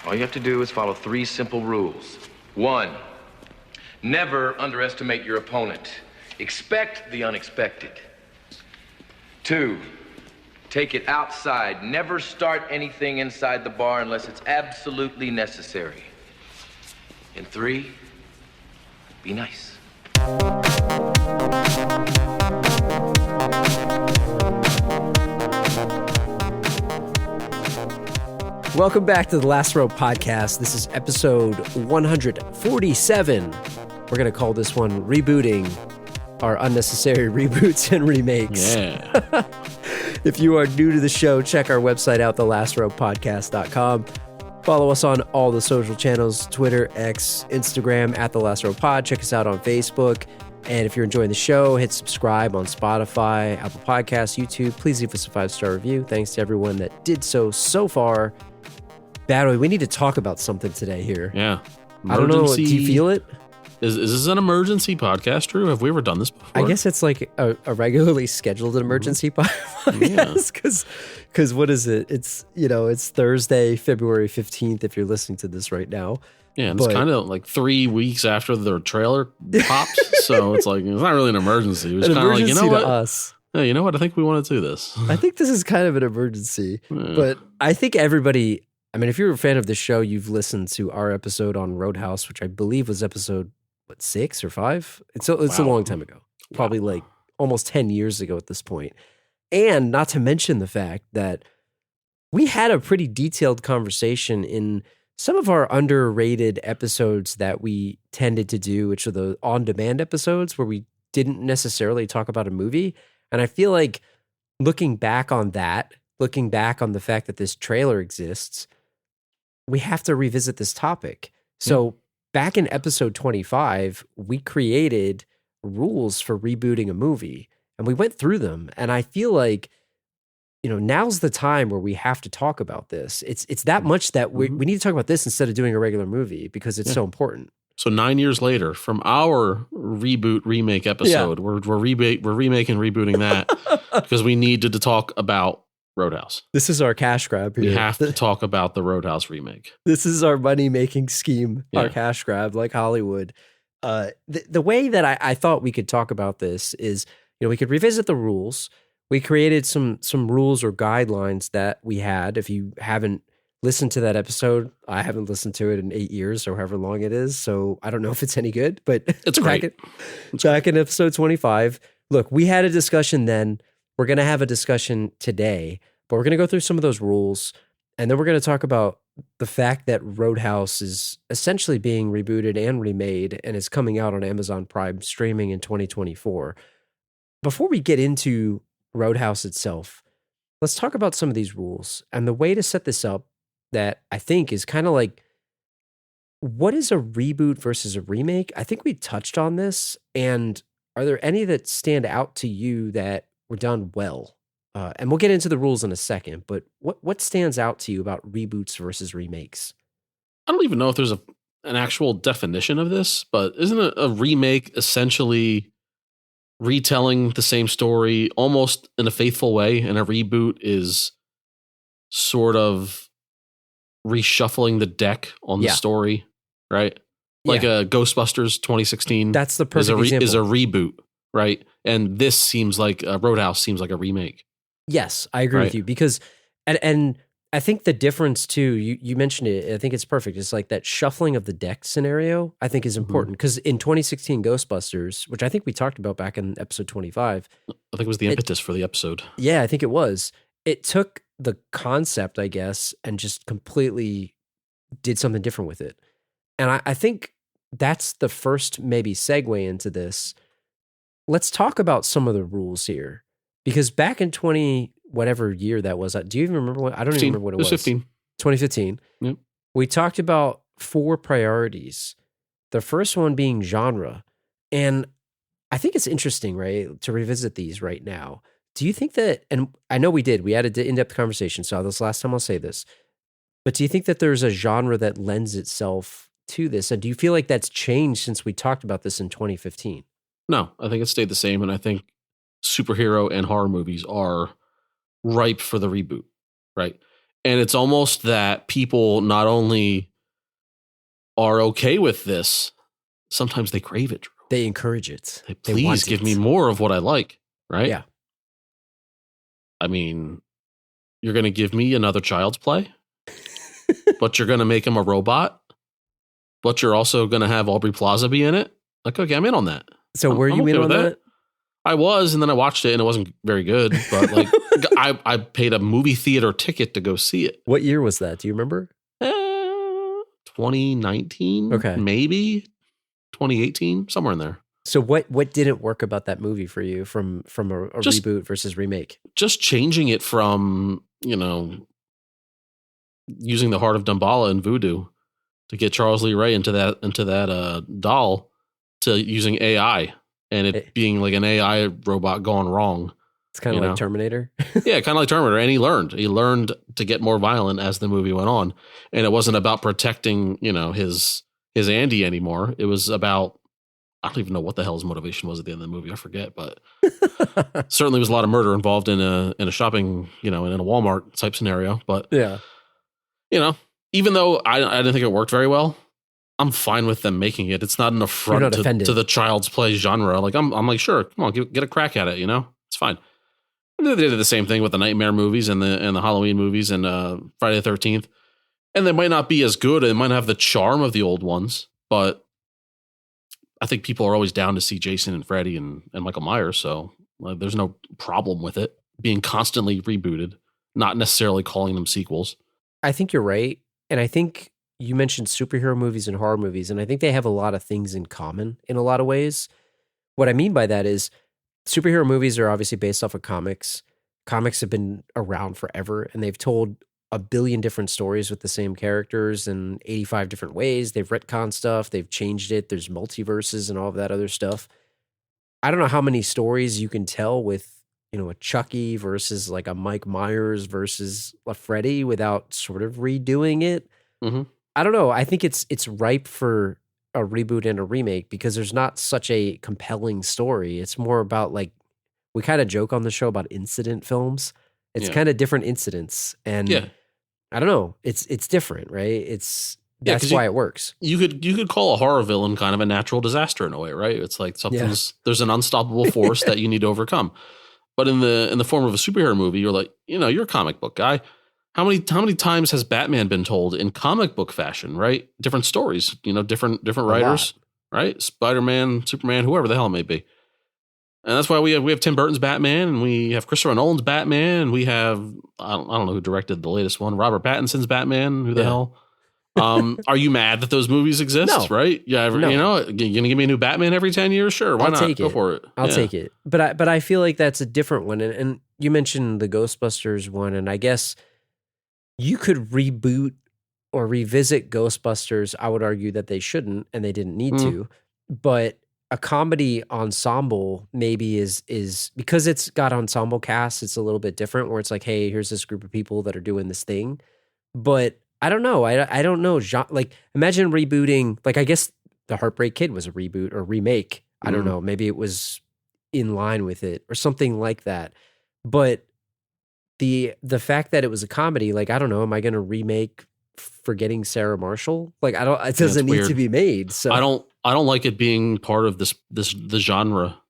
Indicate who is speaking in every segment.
Speaker 1: All you have to do is follow 3 simple rules. 1, never underestimate your opponent. Expect the unexpected. 2, take it outside. Never start anything inside the bar unless it's absolutely necessary. And 3, be nice.
Speaker 2: Welcome back to the Last Row Podcast. This is episode 147. We're going to call this one Rebooting Our Unnecessary Reboots and Remakes.
Speaker 3: Yeah.
Speaker 2: If you are new to the show, check our website out, thelastrowpodcast.com. Follow us on all the social channels, Twitter, X, Instagram, at The Last Row Pod. Check us out on Facebook. And if you're enjoying the show, hit subscribe on Spotify, Apple Podcasts, YouTube. Please leave us a 5-star review. Thanks to everyone that did so far. Badway, we need to talk about something today here.
Speaker 3: Yeah.
Speaker 2: I don't know. Do you feel it?
Speaker 3: Is this an emergency podcast, Drew? Have we ever done this before?
Speaker 2: I guess it's like a regularly scheduled emergency podcast. Because what is it? It's Thursday, February 15th, if you're listening to this right now.
Speaker 3: Yeah, and it's kind of like 3 weeks after the trailer pops. So it's like, it's not really an emergency. It was kind of like, you know what?
Speaker 2: Us.
Speaker 3: Hey, you know what? I think we want to do this.
Speaker 2: I think this is kind of an emergency.
Speaker 3: Yeah.
Speaker 2: But I think everybody... I mean, if you're a fan of the show, you've listened to our episode on Roadhouse, which I believe was episode, 6 or 5? It's a long time ago. Probably like almost 10 years ago at this point. And not to mention the fact that we had a pretty detailed conversation in some of our underrated episodes that we tended to do, which are the on-demand episodes where we didn't necessarily talk about a movie. And I feel like looking back on the fact that this trailer exists, we have to revisit this topic. So back in episode 25, we created rules for rebooting a movie and we went through them. And I feel like, now's the time where we have to talk about this. It's that much that we need to talk about this instead of doing a regular movie because it's so important.
Speaker 3: So 9 years later, from our remake episode, we're remaking, rebooting that because we needed to talk about Roadhouse.
Speaker 2: This is our cash grab here.
Speaker 3: We have to talk about the Roadhouse remake.
Speaker 2: This is our money-making scheme, our cash grab, like Hollywood. The way that I thought we could talk about this is, we could revisit the rules. We created some rules or guidelines that we had. If you haven't listened to that episode, I haven't listened to it in 8 years or however long it is, so I don't know if it's any good, but
Speaker 3: it's great.
Speaker 2: Back in episode 25, look, we had a discussion then. We're going to have a discussion today, but we're going to go through some of those rules, and then we're going to talk about the fact that Roadhouse is essentially being rebooted and remade, and is coming out on Amazon Prime streaming in 2024. Before we get into Roadhouse itself, let's talk about some of these rules. And the way to set this up that I think is kind of like, what is a reboot versus a remake? I think we touched on this, and are there any that stand out to you that were done well? And we'll get into the rules in a second, but what stands out to you about reboots versus remakes?
Speaker 3: I don't even know if there's an actual definition of this, but isn't a remake essentially retelling the same story almost in a faithful way, and a reboot is sort of reshuffling the deck on the story, right? Like a Ghostbusters 2016.
Speaker 2: That's the perfect example.
Speaker 3: Is a reboot, right? And this seems like Roadhouse seems like a remake.
Speaker 2: Yes, I agree with you because, and I think the difference too, you mentioned it, I think it's perfect. It's like that shuffling of the deck scenario, I think is important because in 2016 Ghostbusters, which I think we talked about back in episode 25.
Speaker 3: I think it was the impetus for the episode.
Speaker 2: Yeah, I think it was. It took the concept, I guess, and just completely did something different with it. And I think that's the first maybe segue into this. Let's talk about some of the rules here. Because back in whatever year that was, do you even remember what? I don't even remember what it was.
Speaker 3: 15.
Speaker 2: 2015.
Speaker 3: Yep.
Speaker 2: We talked about 4 priorities. The first one being genre. And I think it's interesting, right, to revisit these right now. Do you think that, and I know we did, we had an in-depth conversation, so this last time I'll say this, but do you think that there's a genre that lends itself to this? And do you feel like that's changed since we talked about this in 2015?
Speaker 3: No, I think it stayed the same, and I think superhero and horror movies are ripe for the reboot, right? And it's almost that people not only are okay with this, sometimes they crave it. Drew.
Speaker 2: They encourage it.
Speaker 3: Please give me more of what I like, right?
Speaker 2: Yeah.
Speaker 3: I mean, you're going to give me another Child's Play, but you're going to make him a robot, but you're also going to have Aubrey Plaza be in it. Like, okay, I'm in on that.
Speaker 2: So were you in on that?
Speaker 3: I was, and then I watched it, and it wasn't very good. But like, I paid a movie theater ticket to go see it.
Speaker 2: What year was that? Do you remember?
Speaker 3: 2019,
Speaker 2: okay,
Speaker 3: maybe 2018, somewhere in there.
Speaker 2: So what didn't work about that movie for you from a reboot versus remake? Just
Speaker 3: changing it from, you know, using the heart of Damballa and Voodoo to get Charles Lee Ray into that doll to using AI and it being like an AI robot gone wrong.
Speaker 2: It's kind of like Terminator.
Speaker 3: Yeah, kind of like Terminator. And he learned to get more violent as the movie went on. And it wasn't about protecting, you know, his Andy anymore. It was about, I don't even know what the hell his motivation was at the end of the movie. I forget, but certainly was a lot of murder involved in a shopping, you know, in a Walmart type scenario. But
Speaker 2: yeah,
Speaker 3: you know, even though I didn't think it worked very well, I'm fine with them making it. It's not an affront to the Child's Play genre. Like I'm like, sure, come on, get a crack at it. You know, it's fine. They did the same thing with the Nightmare movies and the Halloween movies and Friday the 13th. And they might not be as good. It might not have the charm of the old ones, but I think people are always down to see Jason and Freddy and Michael Myers. So there's no problem with it being constantly rebooted, not necessarily calling them sequels.
Speaker 2: I think you're right. And I think you mentioned superhero movies and horror movies, and I think they have a lot of things in common in a lot of ways. What I mean by that is superhero movies are obviously based off of comics. Comics have been around forever, and they've told a billion different stories with the same characters in 85 different ways. They've retconned stuff. They've changed it. There's multiverses and all of that other stuff. I don't know how many stories you can tell with, you know, a Chucky versus like a Mike Myers versus a Freddy without sort of redoing it.
Speaker 3: Mm-hmm.
Speaker 2: I don't know. I think it's ripe for a reboot and a remake because there's not such a compelling story. It's more about like, we kind of joke on the show about incident films. It's kind of different incidents. And I don't know. It's different, right? That's why it works.
Speaker 3: You could call a horror villain kind of a natural disaster in a way, right? It's like there's an unstoppable force that you need to overcome. But in the form of a superhero movie, you're like, you know, you're a comic book guy. How many times has Batman been told in comic book fashion, right? Different stories, you know, different writers, right? Spider-Man, Superman, whoever the hell it may be. And that's why we have Tim Burton's Batman, and we have Christopher Nolan's Batman, and we have I don't know who directed the latest one, Robert Pattinson's Batman. Who the hell? Are you mad that those movies exist?
Speaker 2: No.
Speaker 3: Right? Yeah, no. You know, you're gonna give me a new Batman every 10 years? Sure, why not? Go for it.
Speaker 2: I'll take it. But I feel like that's a different one. And you mentioned the Ghostbusters one, and I guess you could reboot or revisit Ghostbusters. I would argue that they shouldn't, and they didn't need to. But a comedy ensemble maybe is because it's got ensemble casts, it's a little bit different where it's like, hey, here's this group of people that are doing this thing. But I don't know. I don't know. Like, imagine rebooting, like, I guess The Heartbreak Kid was a reboot or remake. I don't know. Maybe it was in line with it or something like that. But the fact that it was a comedy, like, I don't know, am I going to remake Forgetting Sarah Marshall? Like, it doesn't need to be made. So
Speaker 3: I don't like it being part of the genre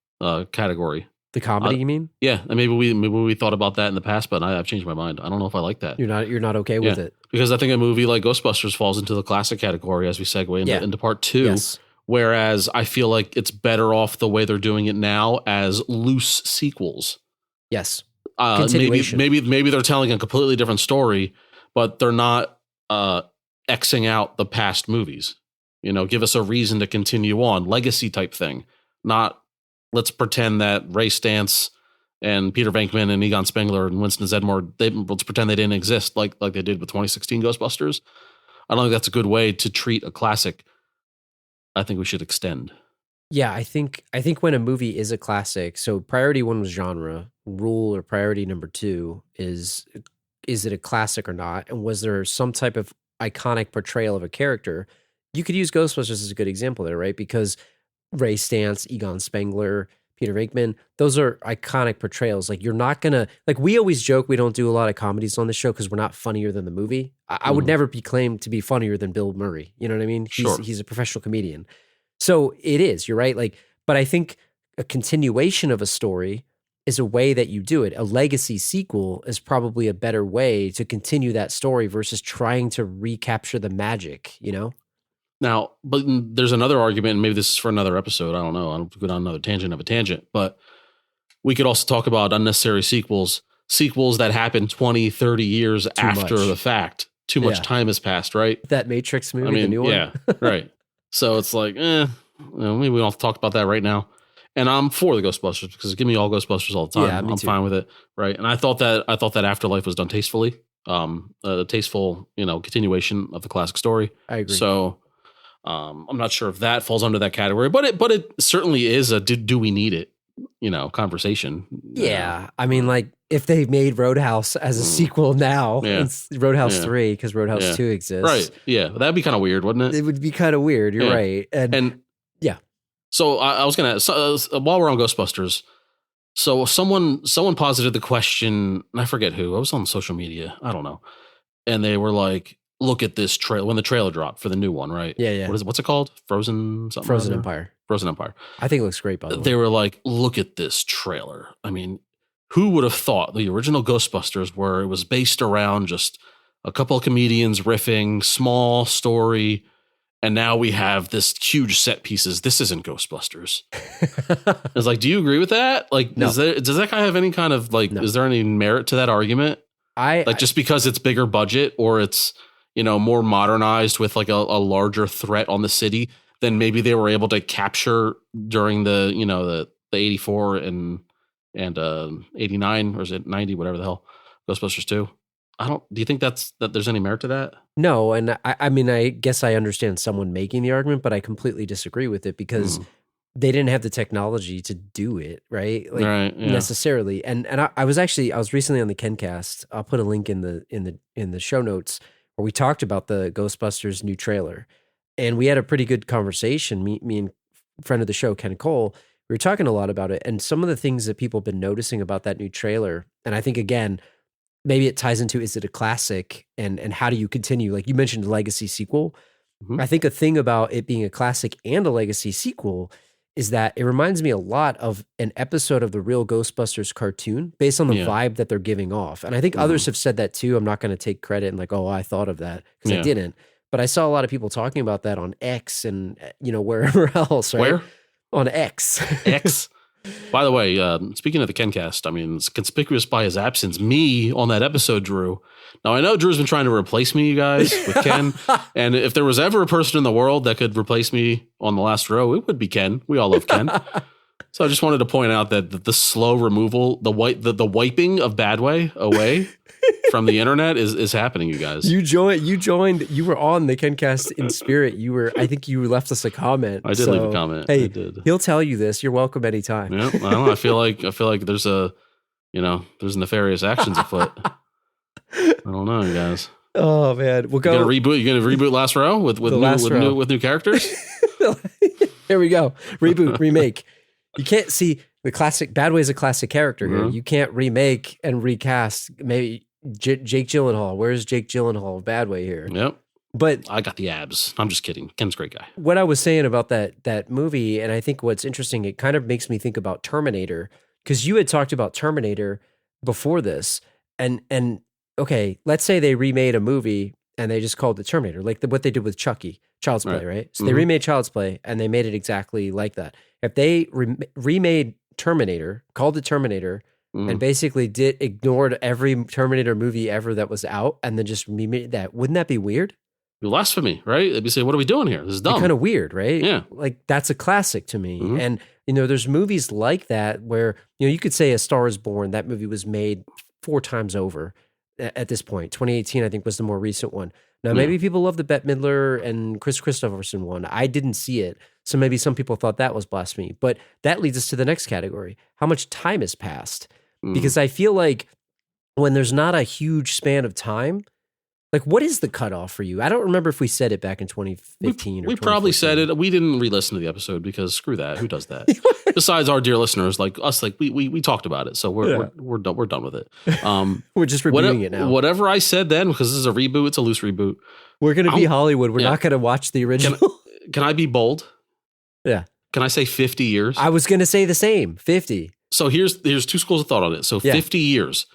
Speaker 3: category.
Speaker 2: The comedy, you mean?
Speaker 3: Yeah, and maybe we thought about that in the past, but I've changed my mind. I don't know if I like that.
Speaker 2: You're not okay with it
Speaker 3: because I think a movie like Ghostbusters falls into the classic category as we segue into part two.
Speaker 2: Yes.
Speaker 3: Whereas I feel like it's better off the way they're doing it now as loose sequels.
Speaker 2: Yes.
Speaker 3: Continuation. Maybe they're telling a completely different story, but they're not Xing out the past movies. You know, give us a reason to continue on, legacy type thing. Not let's pretend that Ray Stantz and Peter Venkman and Egon Spengler and Winston Zeddemore, let's pretend they didn't exist like they did with 2016 Ghostbusters. I don't think that's a good way to treat a classic. I think we should extend.
Speaker 2: Yeah, I think when a movie is a classic, so priority one was genre, rule or priority number two is it a classic or not? And was there some type of iconic portrayal of a character? You could use Ghostbusters as a good example there, right? Because Ray Stantz, Egon Spengler, Peter Venkman. Those are iconic portrayals. Like you're not gonna like we always joke we don't do a lot of comedies on this show because we're not funnier than the movie. I would never be claimed to be funnier than Bill Murray. You know what I mean? He's a professional comedian. So it is. You're right. Like, but I think a continuation of a story is a way that you do it. A legacy sequel is probably a better way to continue that story versus trying to recapture the magic, you know?
Speaker 3: Now, but there's another argument, and maybe this is for another episode. I don't know. I'll go down another tangent of a tangent, but we could also talk about unnecessary sequels that happen 20, 30 years after the fact. Too much time has passed, right?
Speaker 2: That Matrix movie, the new one?
Speaker 3: Yeah, right. So it's like, maybe we don't have to talk about that right now. And I'm for the Ghostbusters because give me all Ghostbusters all the time.
Speaker 2: Yeah,
Speaker 3: I'm fine with it, right? And I thought that Afterlife was done tastefully, a tasteful, continuation of the classic story.
Speaker 2: I agree.
Speaker 3: So I'm not sure if that falls under that category, but it certainly is a do we need it, conversation.
Speaker 2: Yeah, I mean, like if they made Roadhouse as a sequel now, it's Roadhouse 3 because Roadhouse 2 exists,
Speaker 3: right? Yeah, that'd be kind of weird, wouldn't it?
Speaker 2: It would be kind of weird. You're right, and yeah.
Speaker 3: So I was gonna while we're on Ghostbusters, so someone posited the question, and I forget who. I was on social media, I don't know, and they were like, "Look at this trailer." When the trailer dropped for the new one, right?
Speaker 2: Yeah.
Speaker 3: What's it called? Frozen
Speaker 2: Empire.
Speaker 3: Frozen Empire.
Speaker 2: I think it looks great. By the way,
Speaker 3: they were like, "Look at this trailer." I mean, who would have thought the original Ghostbusters, where it was based around just a couple of comedians riffing, small story. And now we have this huge set pieces. This isn't Ghostbusters. It's like, do you agree with that? Like,
Speaker 2: no.
Speaker 3: Does that guy have any kind of like? No. Is there any merit to that argument? Just because it's bigger budget or it's more modernized with like a larger threat on the city than maybe they were able to capture during the the 84 and 89 or is it 90 whatever the hell Ghostbusters 2. Do you think that there's any merit to that?
Speaker 2: No, and I mean, I guess I understand someone making the argument, but I completely disagree with it because they didn't have the technology to do it, right? Like necessarily. And I was recently on the KenCast. I'll put a link in the show notes where we talked about the Ghostbusters new trailer, and we had a pretty good conversation. Me and friend of the show, Ken Cole, we were talking a lot about it, and some of the things that people have been noticing about that new trailer, and I think again. Maybe it ties into, is it a classic and how do you continue? Like you mentioned, a legacy sequel. Mm-hmm. I think a thing about it being a classic and a legacy sequel is that it reminds me a lot of an episode of the real Ghostbusters cartoon based on the vibe that they're giving off. And I think others have said that too. I'm not going to take credit and like, oh, I thought of that because I didn't. But I saw a lot of people talking about that on X and, wherever else, right?
Speaker 3: Where?
Speaker 2: On X.
Speaker 3: X. By the way, speaking of the KenCast, I mean, it's conspicuous by his absence. Me on that episode, Drew. Now, I know Drew's been trying to replace me, you guys, with Ken. And if there was ever a person in the world that could replace me on the last row, it would be Ken. We all love Ken. So I just wanted to point out that the slow removal, the wiping of Badway away from the internet is happening, you guys.
Speaker 2: You joined, you were on the KenCast in spirit. I think you left us a comment.
Speaker 3: I did leave a comment.
Speaker 2: Hey,
Speaker 3: I did.
Speaker 2: He'll tell you this. You're welcome anytime.
Speaker 3: Yeah, I don't know. I feel like there's there's nefarious actions afoot. I don't know, you guys.
Speaker 2: Oh man. We'll go.
Speaker 3: You gonna reboot Last Row with new characters?
Speaker 2: Here we go. Reboot, remake. You can't see the classic. Badway's a classic character here. You can't remake and recast. Maybe Jake Gyllenhaal. Where's Jake Gyllenhaal of Badway here?
Speaker 3: Yep.
Speaker 2: But
Speaker 3: I got the abs. I'm just kidding. Ken's a great guy.
Speaker 2: What I was saying about that movie, and I think what's interesting, it kind of makes me think about Terminator, because you had talked about Terminator before this, and okay, let's say they remade a movie and they just called it Terminator, like what they did with Chucky, Child's Play, right? So they remade Child's Play and they made it exactly like that. If they remade Terminator, called it Terminator, and basically ignored every Terminator movie ever that was out and then just remade that, wouldn't that be weird?
Speaker 3: Blasphemy, right? They'd be saying, what are we doing here? This is dumb.
Speaker 2: Kind of weird, right?
Speaker 3: Yeah.
Speaker 2: Like that's a classic to me. And, there's movies like that where, you could say A Star is Born, that movie was made 4 times over at this point. 2018, I think, was the more recent one. Now, maybe people love the Bette Midler and Chris Christopherson one. I didn't see it. So maybe some people thought that was blasphemy. But that leads us to the next category. How much time has passed? Because I feel like when there's not a huge span of time, Like, what is the cutoff for you? I don't remember if we said it back in 2015
Speaker 3: we probably said it. We didn't re-listen to the episode because screw that. Who does that? Besides our dear listeners like us, like we talked about it. So we're done with it.
Speaker 2: We're just rebooting it now.
Speaker 3: Whatever I said then, because this is a reboot, it's a loose reboot.
Speaker 2: We're going to be Hollywood. We're not going to watch the original.
Speaker 3: Can I be bold?
Speaker 2: Yeah.
Speaker 3: Can I say 50 years?
Speaker 2: I was going to say the same, 50.
Speaker 3: So here's two schools of thought on it. So 50 years,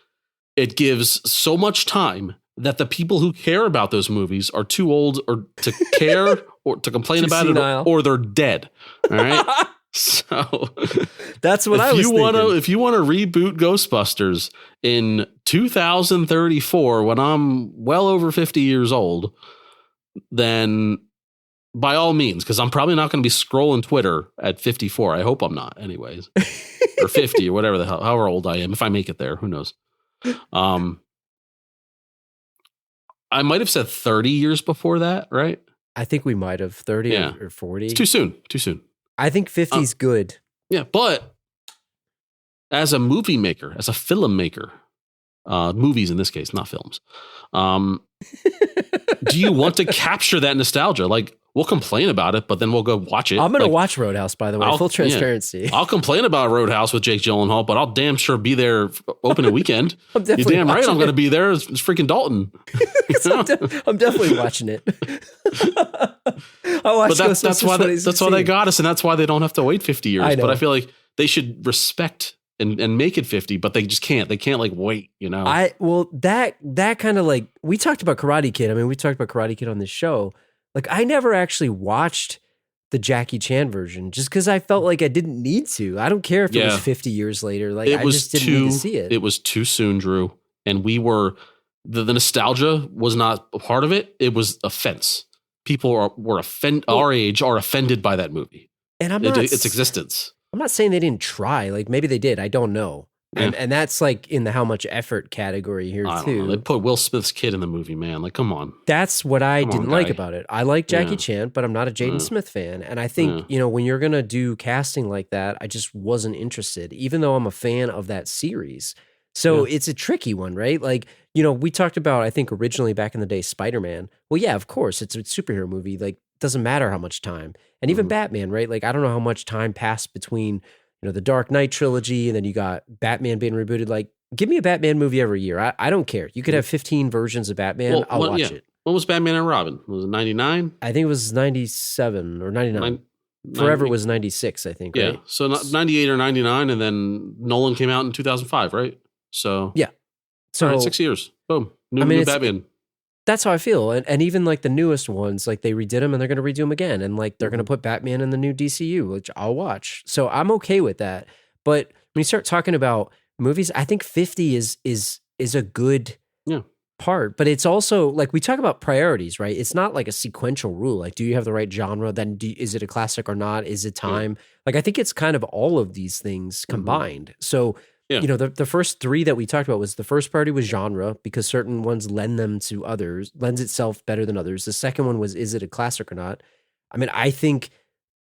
Speaker 3: it gives so much time that the people who care about those movies are too old or to care or to complain about senile. It, or they're dead. All right. So
Speaker 2: that's what I was thinking.
Speaker 3: If you want to reboot Ghostbusters in 2034, when I'm well over 50 years old, then by all means, because I'm probably not going to be scrolling Twitter at 54. I hope I'm not, anyways, or 50 or whatever the hell, however old I am. If I make it there, who knows? I might have said 30 years before that, right?
Speaker 2: I think we might have 30 or 40.
Speaker 3: It's too soon.
Speaker 2: I think 50 is good.
Speaker 3: Yeah, but as a movie maker, as a film maker, movies in this case, not films, do you want to capture that nostalgia? Like, we'll complain about it, but then we'll go watch it.
Speaker 2: I'm going to watch Roadhouse, by the way. Full transparency.
Speaker 3: Yeah. I'll complain about Roadhouse with Jake Gyllenhaal, but I'll damn sure be there opening weekend.
Speaker 2: I'm definitely
Speaker 3: You're damn right I'm going to be there. It's freaking Dalton.
Speaker 2: I'm definitely watching it.
Speaker 3: But that's why they got us, and that's why they don't have to wait 50 years. But I feel like they should respect and make it 50, but they just can't. They can't like wait, you know?
Speaker 2: That kind of like, we talked about Karate Kid. I mean, we talked about Karate Kid on this show. Like, I never actually watched the Jackie Chan version just because I felt like I didn't need to. I don't care if it was 50 years later. Like, I just didn't need to see it.
Speaker 3: It was too soon, Drew. And we were, the nostalgia was not a part of it. It was offense. People our age are offended by that movie.
Speaker 2: And
Speaker 3: its existence.
Speaker 2: I'm not saying they didn't try. Like, maybe they did. I don't know. And that's like in the how much effort category here too.
Speaker 3: They put Will Smith's kid in the movie, man. Like, come on.
Speaker 2: That's what I didn't like about it. I like Jackie Chan, but I'm not a Jaden Smith fan. And I think, when you're going to do casting like that, I just wasn't interested, even though I'm a fan of that series. So it's a tricky one, right? Like, we talked about, I think originally back in the day, Spider-Man. Well, yeah, of course, it's a superhero movie. Like, doesn't matter how much time. And even Batman, right? Like, I don't know how much time passed between the Dark Knight trilogy, and then you got Batman being rebooted. Like, give me a Batman movie every year. I don't care. You could have 15 versions of Batman. I'll watch it.
Speaker 3: When was Batman and Robin? Was it 99?
Speaker 2: I think it was 97 or 99. Forever was 96, I think, right?
Speaker 3: Yeah, so 98 or 99, and then Nolan came out in 2005, right? So
Speaker 2: yeah. So
Speaker 3: 6 years. Boom. New Batman.
Speaker 2: That's how I feel. And even like the newest ones, like they redid them and they're going to redo them again. And like they're going to put Batman in the new DCU, which I'll watch. So I'm okay with that. But when you start talking about movies, I think 50 is a good part. But it's also like we talk about priorities, right? It's not like a sequential rule. Like, do you have the right genre? Then is it a classic or not? Is it time? Like, I think it's kind of all of these things combined. So the first three that we talked about was the first priority was genre because certain ones lends itself better than others. The second one was, is it a classic or not? I mean, I think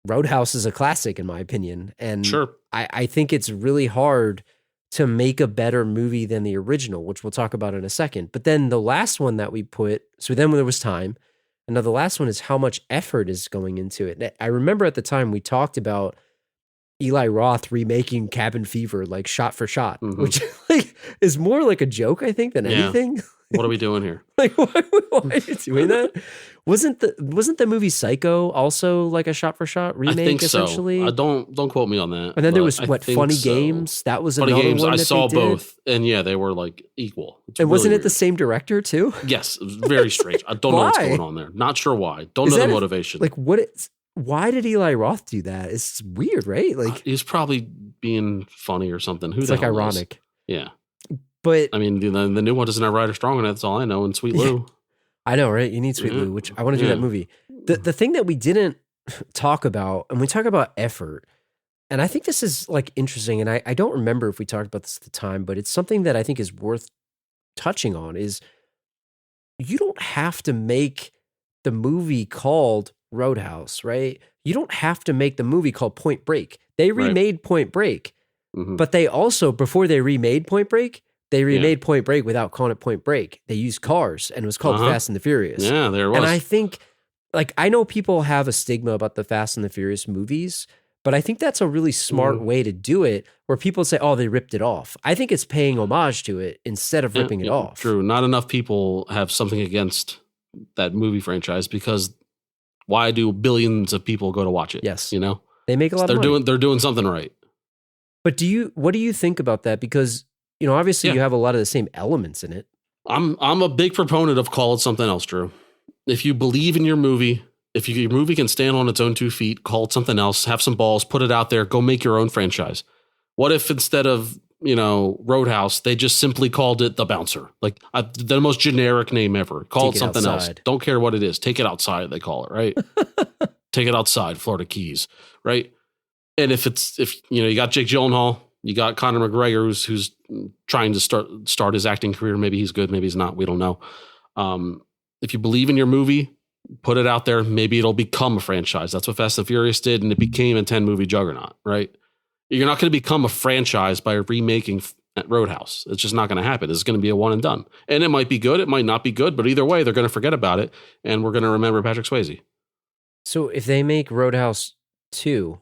Speaker 2: Roadhouse is a classic in my opinion. And I think it's really hard to make a better movie than the original, which we'll talk about in a second. But then the last one that we put, so then there was time. And now the last one is how much effort is going into it. I remember at the time we talked about Eli Roth remaking Cabin Fever, like shot for shot, which like is more like a joke, I think, than anything.
Speaker 3: What are we doing here?
Speaker 2: Like, why are you doing that? Wasn't the movie Psycho also like a shot for shot remake?
Speaker 3: I think
Speaker 2: essentially?
Speaker 3: So. Don't quote me on that.
Speaker 2: And then there was Funny Games. That was
Speaker 3: Funny
Speaker 2: another
Speaker 3: Games.
Speaker 2: one.
Speaker 3: I
Speaker 2: that
Speaker 3: saw
Speaker 2: they did.
Speaker 3: both, and they were like equal. It's
Speaker 2: and wasn't
Speaker 3: really
Speaker 2: it the same director too?
Speaker 3: Yes, it was very strange. I don't know what's going on there. Not sure why. Don't know the motivation.
Speaker 2: Why did Eli Roth do that? It's weird, right? Like
Speaker 3: he's probably being funny or something. It's
Speaker 2: like ironic.
Speaker 3: Yeah.
Speaker 2: But
Speaker 3: I mean, the new one doesn't have Ryder Strong in it. That's all I know. And Sweet Lou.
Speaker 2: I know, right? You need Sweet Lou, which I want to do that movie. The thing that we didn't talk about, and we talk about effort, and I think this is like interesting, and I don't remember if we talked about this at the time, but it's something that I think is worth touching on, is you don't have to make the movie called Roadhouse, right? You don't have to make the movie called Point Break. They remade Point Break, but they also, before they remade Point Break, They remade Point Break without calling it Point Break. They used cars, and it was called Fast and the Furious.
Speaker 3: Yeah, there it was.
Speaker 2: And I think, like, I know people have a stigma about the Fast and the Furious movies, but I think that's a really smart way to do it, where people say, oh, they ripped it off. I think it's paying homage to it instead of ripping it off.
Speaker 3: True. Not enough people have something against that movie franchise, because why do billions of people go to watch it?
Speaker 2: Yes.
Speaker 3: You know?
Speaker 2: They make a lot of money.
Speaker 3: They're doing something right.
Speaker 2: But what do you think about that? Because, you know, obviously you have a lot of the same elements in it.
Speaker 3: I'm a big proponent of call it something else, Drew. If you believe in your movie, if your movie can stand on its own 2 feet, call it something else, have some balls, put it out there, go make your own franchise. What if instead of, you know, Roadhouse, they just simply called it The Bouncer? Like the most generic name ever. Call it something else. Don't care what it is. Take it outside, they call it, right? Take it outside, Florida Keys, right? And if you know, you got Jake Gyllenhaal, you got Conor McGregor, who's trying to start his acting career. Maybe he's good, maybe he's not. We don't know. If you believe in your movie, put it out there. Maybe it'll become a franchise. That's what Fast and Furious did, and it became a 10-movie juggernaut, right? You're not going to become a franchise by remaking Roadhouse. It's just not going to happen. It's going to be a one and done. And it might be good. It might not be good. But either way, they're going to forget about it, and we're going to remember Patrick Swayze.
Speaker 2: So if they make Roadhouse 2,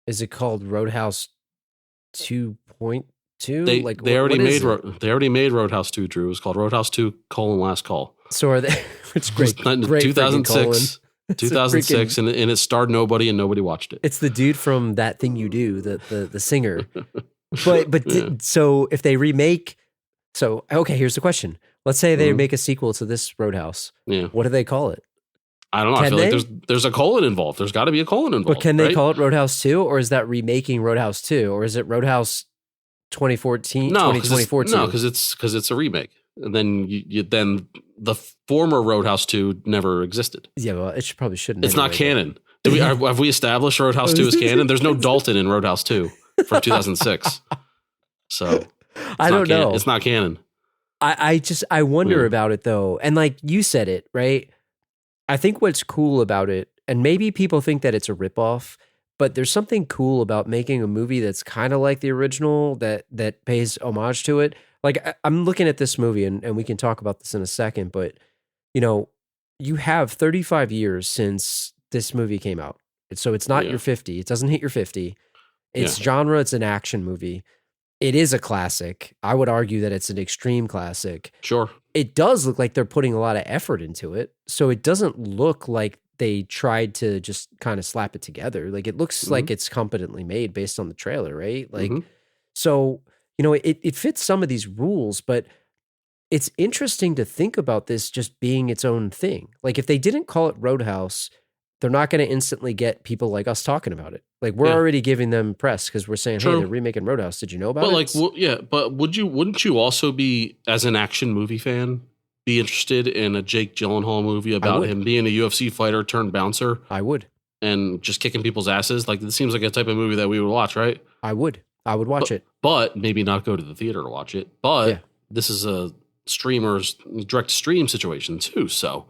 Speaker 2: is it called Roadhouse 2.2?
Speaker 3: They already made Roadhouse 2, Drew. It was called Roadhouse 2: Last Call.
Speaker 2: So are they? It's great.
Speaker 3: 2006. 2006, and it starred nobody, and nobody watched it.
Speaker 2: It's the dude from That Thing You Do, the singer. So if they remake, okay, here's the question. Let's say they make a sequel to this Roadhouse.
Speaker 3: Yeah.
Speaker 2: What do they call it?
Speaker 3: I don't know. I feel like there's a colon involved. There's got to be a colon involved.
Speaker 2: But can they call it Roadhouse 2, or is that remaking Roadhouse 2, or is it Roadhouse 2014?
Speaker 3: No,
Speaker 2: 2024?
Speaker 3: No, because it's a remake. And then then the former Roadhouse 2 never existed.
Speaker 2: Yeah, well, probably shouldn't.
Speaker 3: It's not canon. Have we established Roadhouse 2 as canon? There's no Dalton in Roadhouse 2 from 2006. So
Speaker 2: I don't know.
Speaker 3: It's not canon.
Speaker 2: I wonder about it though. And like you said it, right? I think what's cool about it, and maybe people think that it's a ripoff, but there's something cool about making a movie that's kind of like the original that pays homage to it. Like I'm looking at this movie, and we can talk about this in a second, but you know, you have 35 years since this movie came out. So it's not your 50. It doesn't hit your 50. It's genre. It's an action movie. It is a classic. I would argue that it's an extreme classic.
Speaker 3: Sure.
Speaker 2: It does look like they're putting a lot of effort into it. So it doesn't look like they tried to just kind of slap it together. Like it looks like it's competently made based on the trailer, right? Like, so, you know, it fits some of these rules, but it's interesting to think about this just being its own thing. Like if they didn't call it Roadhouse, they're not going to instantly get people like us talking about it. Like we're already giving them press because we're saying, hey, they're remaking Roadhouse. Did you know about it?
Speaker 3: But wouldn't you also be, as an action movie fan, be interested in a Jake Gyllenhaal movie about him being a UFC fighter turned bouncer?
Speaker 2: I would.
Speaker 3: And just kicking people's asses? Like this seems like a type of movie that we would watch, right?
Speaker 2: I would watch it.
Speaker 3: But maybe not go to the theater to watch it. But this is a streamer's direct stream situation too. So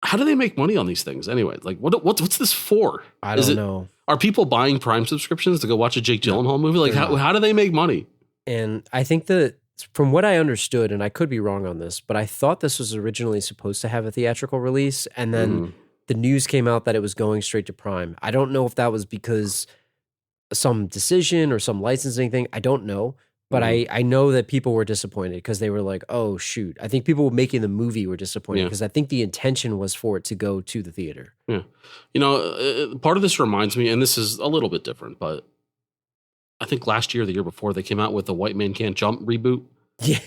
Speaker 3: how do they make money on these things anyway? Like what's this for?
Speaker 2: I don't know.
Speaker 3: Are people buying Prime subscriptions to go watch a Jake Gyllenhaal movie? Like how do they make money?
Speaker 2: And I think that from what I understood, and I could be wrong on this, but I thought this was originally supposed to have a theatrical release, and then the news came out that it was going straight to Prime. I don't know if that was because some decision or some licensing thing. I don't know. But I know that people were disappointed because they were like, oh, shoot. I think people making the movie were disappointed because I think the intention was for it to go to the theater.
Speaker 3: Yeah. You know, part of this reminds me, and this is a little bit different, but I think last year, the year before, they came out with the White Man Can't Jump reboot.
Speaker 2: Yeah.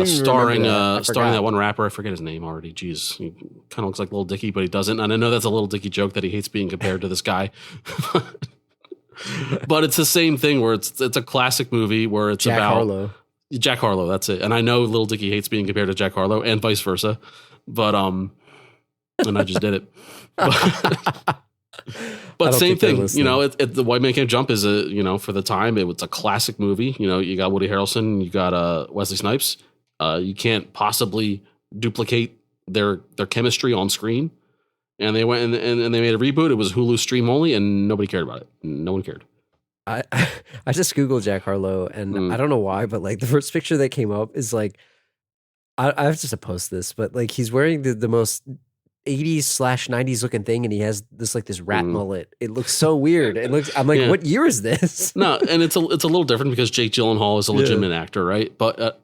Speaker 3: Starring that one rapper. I forget his name already. Jeez. He kind of looks like Lil Dicky, but he doesn't. And I know that's a Lil Dicky joke that he hates being compared to this guy. But it's the same thing where it's a classic movie where it's
Speaker 2: Jack
Speaker 3: about
Speaker 2: Harlow.
Speaker 3: Jack Harlow. That's it. And I know Lil Dicky hates being compared to Jack Harlow and vice versa. But and I just did it. But same thing. You know, the White Man Can't Jump is for the time it's a classic movie. You know, you got Woody Harrelson, you got Wesley Snipes. You can't possibly duplicate their chemistry on screen. And they went and they made a reboot. It was Hulu stream only, and nobody cared about it. No one cared.
Speaker 2: I I just Googled Jack Harlow, and I don't know why, but like the first picture that came up is like I have to post this, but like he's wearing the most 80s/90s looking thing, and he has this rat mullet. It looks so weird. I'm like, what year is this?
Speaker 3: No, and it's a little different because Jake Gyllenhaal is a legitimate actor, right? But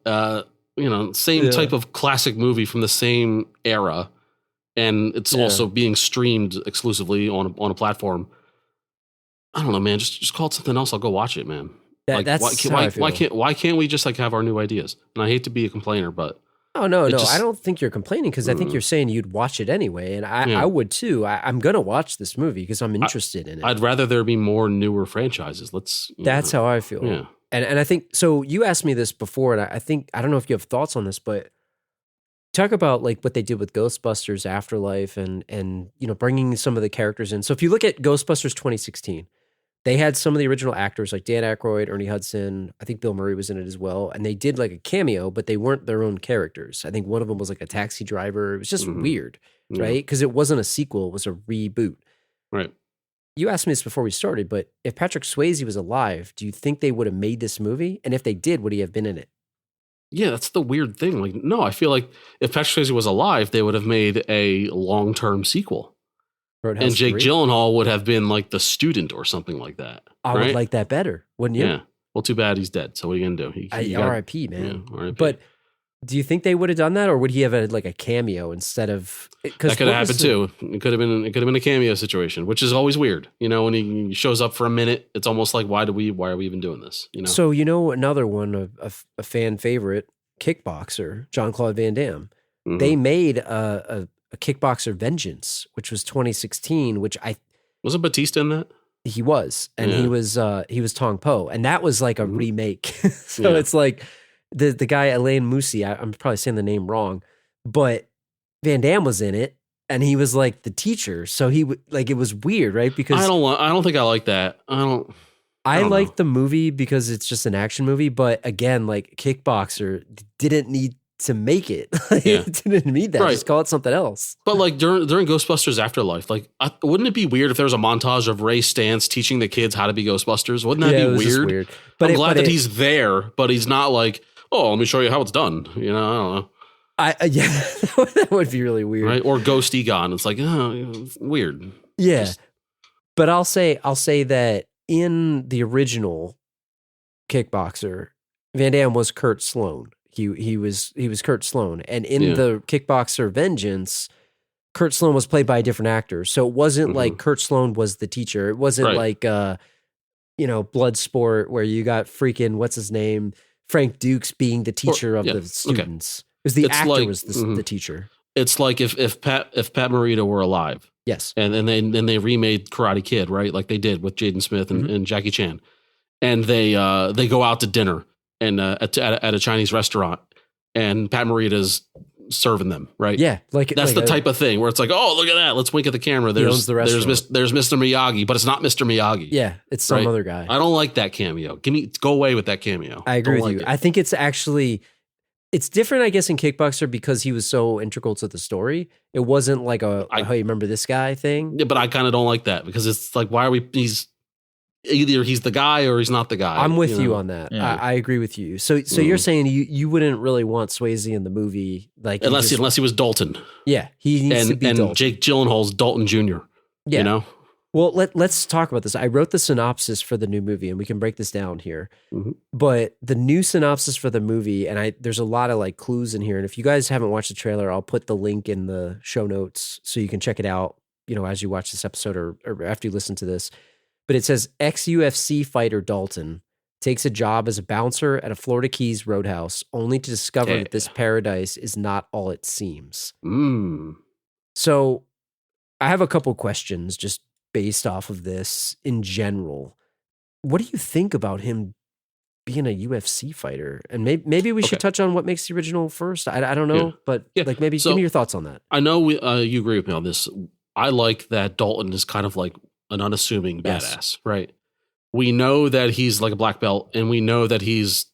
Speaker 3: same type of classic movie from the same era, and it's also being streamed exclusively on a platform. I don't know, man. Just call it something else. I'll go watch it, man. Why can't we just like have our new ideas? And I hate to be a complainer, but
Speaker 2: oh no, I don't think you're complaining, because I think you're saying you'd watch it anyway, and I would too. I'm gonna watch this movie because I'm interested in it.
Speaker 3: I'd rather there be more newer franchises.
Speaker 2: That's how I feel.
Speaker 3: Yeah.
Speaker 2: And I think so. You asked me this before, and I don't know if you have thoughts on this, but talk about like what they did with Ghostbusters Afterlife, and bringing some of the characters in. So if you look at Ghostbusters 2016. They had some of the original actors like Dan Aykroyd, Ernie Hudson. I think Bill Murray was in it as well. And they did like a cameo, but they weren't their own characters. I think one of them was like a taxi driver. It was just weird, right? Because it wasn't a sequel. It was a reboot.
Speaker 3: Right.
Speaker 2: You asked me this before we started, but if Patrick Swayze was alive, do you think they would have made this movie? And if they did, would he have been in it?
Speaker 3: Yeah, that's the weird thing. Like, no, I feel like if Patrick Swayze was alive, they would have made a long-term sequel.
Speaker 2: Roadhouse
Speaker 3: and Jake
Speaker 2: 3?
Speaker 3: Gyllenhaal would have been like the student or something like that.
Speaker 2: I would like that better, wouldn't you?
Speaker 3: Yeah. Well, too bad he's dead. So what are you going to do?
Speaker 2: R.I.P., man.
Speaker 3: Yeah, R.I.P.
Speaker 2: But do you think they would have done that, or would he have had like a cameo instead of?
Speaker 3: That could have happened too. It could have been a cameo situation, which is always weird. When he shows up for a minute, it's almost like why are we even doing this?
Speaker 2: So another one, a fan favorite, Kickboxer, Jean-Claude Van Damme. Mm-hmm. They made a Kickboxer Vengeance, which was 2016, which
Speaker 3: wasn't Batista in that?
Speaker 2: He was, and he was Tong Po, and that was like a remake. So it's like the guy Alain Moussi. I'm probably saying the name wrong, but Van Damme was in it, and he was like the teacher. So it was weird, right? Because
Speaker 3: I don't think I like that.
Speaker 2: I like the movie because it's just an action movie, but again, like Kickboxer didn't need to make it. It didn't need that. Right. Just call it something else.
Speaker 3: But like during Ghostbusters Afterlife, like wouldn't it be weird if there was a montage of Ray Stantz teaching the kids how to be Ghostbusters? Wouldn't that be weird? But I'm glad that he's there, but he's not like, oh, let me show you how it's done. I don't know.
Speaker 2: That would be really weird.
Speaker 3: Right? Or Ghost Egon. It's like, it's weird.
Speaker 2: Yeah. But I'll say that in the original Kickboxer, Van Damme was Kurt Sloan. He was Kurt Sloan, and in the Kickboxer Vengeance, Kurt Sloan was played by a different actor. So it wasn't like Kurt Sloan was the teacher. It wasn't like Bloodsport where you got freaking what's his name, Frank Dukes being the teacher of the students. Okay. It was the actor was the teacher.
Speaker 3: It's like if Pat Morita were alive,
Speaker 2: yes,
Speaker 3: and then they remade Karate Kid, right? Like they did with Jaden Smith and Jackie Chan, and they go out to dinner. And at a Chinese restaurant, and Pat Morita's serving them, right?
Speaker 2: Yeah,
Speaker 3: that's the type of thing where it's like, oh, look at that, let's wink at the camera. There's Mr. Miyagi, but it's not Mr. Miyagi.
Speaker 2: Yeah, it's some other guy.
Speaker 3: I don't like that cameo. Go away with that cameo.
Speaker 2: I agree with you. I think it's different, I guess, in Kickboxer because he was so integral to the story. It wasn't like hey, you remember this guy thing?
Speaker 3: Yeah, but I kind of don't like that because it's like, why are we? Either he's the guy or he's not the guy.
Speaker 2: I'm with you on that. Yeah. I agree with you. So you're saying you wouldn't really want Swayze in the movie, like
Speaker 3: unless he was Dalton.
Speaker 2: Yeah, he needs to be Dalton.
Speaker 3: And Jake Gyllenhaal's Dalton Jr.
Speaker 2: Yeah. Well, let's talk about this. I wrote the synopsis for the new movie, and we can break this down here. Mm-hmm. But the new synopsis for the movie, and there's a lot of like clues in here. And if you guys haven't watched the trailer, I'll put the link in the show notes so you can check it out. As you watch this episode or after you listen to this. But it says ex-UFC fighter Dalton takes a job as a bouncer at a Florida Keys roadhouse, only to discover that this paradise is not all it seems. So I have a couple questions just based off of this in general. What do you think about him being a UFC fighter? And maybe we should touch on what makes the original first. I don't know, but like maybe give me your thoughts on that.
Speaker 3: I know you agree with me on this. I like that Dalton is kind of like an unassuming badass, right? We know that he's like a black belt, and we know that he's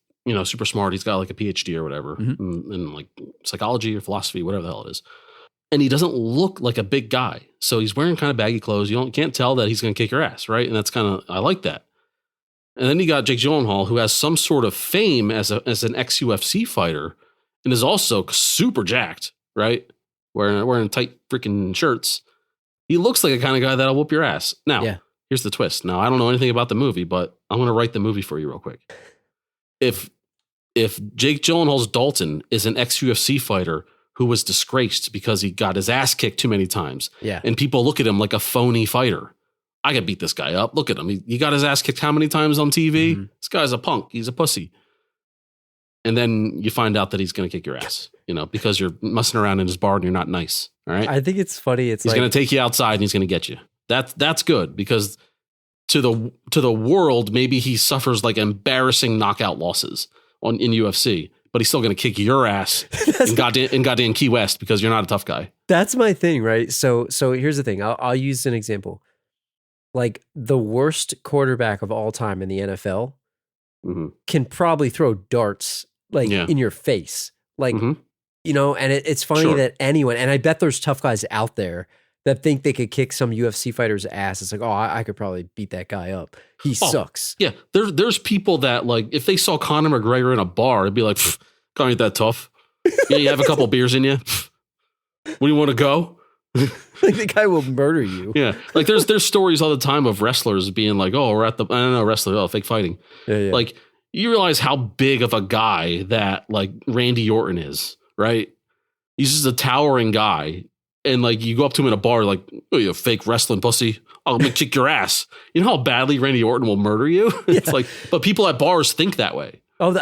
Speaker 3: super smart. He's got like a PhD or whatever in like psychology or philosophy, whatever the hell it is. And he doesn't look like a big guy, so he's wearing kind of baggy clothes. You can't tell that he's going to kick your ass, right? And that's I like that. And then you got Jake Gyllenhaal, who has some sort of fame as an ex-UFC fighter and is also super jacked, right? Wearing tight freaking shirts. He looks like a kind of guy that'll whoop your ass. Now, here's the twist. Now, I don't know anything about the movie, but I'm going to write the movie for you real quick. If Jake Gyllenhaal's Dalton is an ex-UFC fighter who was disgraced because he got his ass kicked too many times, and people look at him like a phony fighter, I could beat this guy up. Look at him. He got his ass kicked how many times on TV? Mm-hmm. This guy's a punk. He's a pussy. And then you find out that he's going to kick your ass, because you're messing around in his bar and you're not nice. All right.
Speaker 2: I think it's funny. He's
Speaker 3: going to take you outside and he's going to get you. That's good, because to the world, maybe he suffers like embarrassing knockout losses in UFC, but he's still going to kick your ass in goddamn Key West because you're not a tough guy.
Speaker 2: That's my thing, right? So here's the thing. I'll use an example. Like the worst quarterback of all time in the NFL can probably throw darts in your face. And it's funny that anyone, and I bet there's tough guys out there that think they could kick some UFC fighter's ass. It's like, oh, I could probably beat that guy up. He sucks.
Speaker 3: Yeah. There's people that if they saw Conor McGregor in a bar, it'd be like, God ain't that tough. Yeah, you have a couple beers in you. When you want to go?
Speaker 2: The guy will murder you.
Speaker 3: Yeah. There's stories all the time of wrestlers being like, oh, we're at the, I don't know, wrestler, fake fighting.
Speaker 2: Yeah.
Speaker 3: You realize how big of a guy that Randy Orton is, right? He's just a towering guy. And you go up to him in a bar, oh, you fake wrestling pussy. I'm going to kick your ass. You know how badly Randy Orton will murder you? Yeah. It's but people at bars think that way.
Speaker 2: Oh,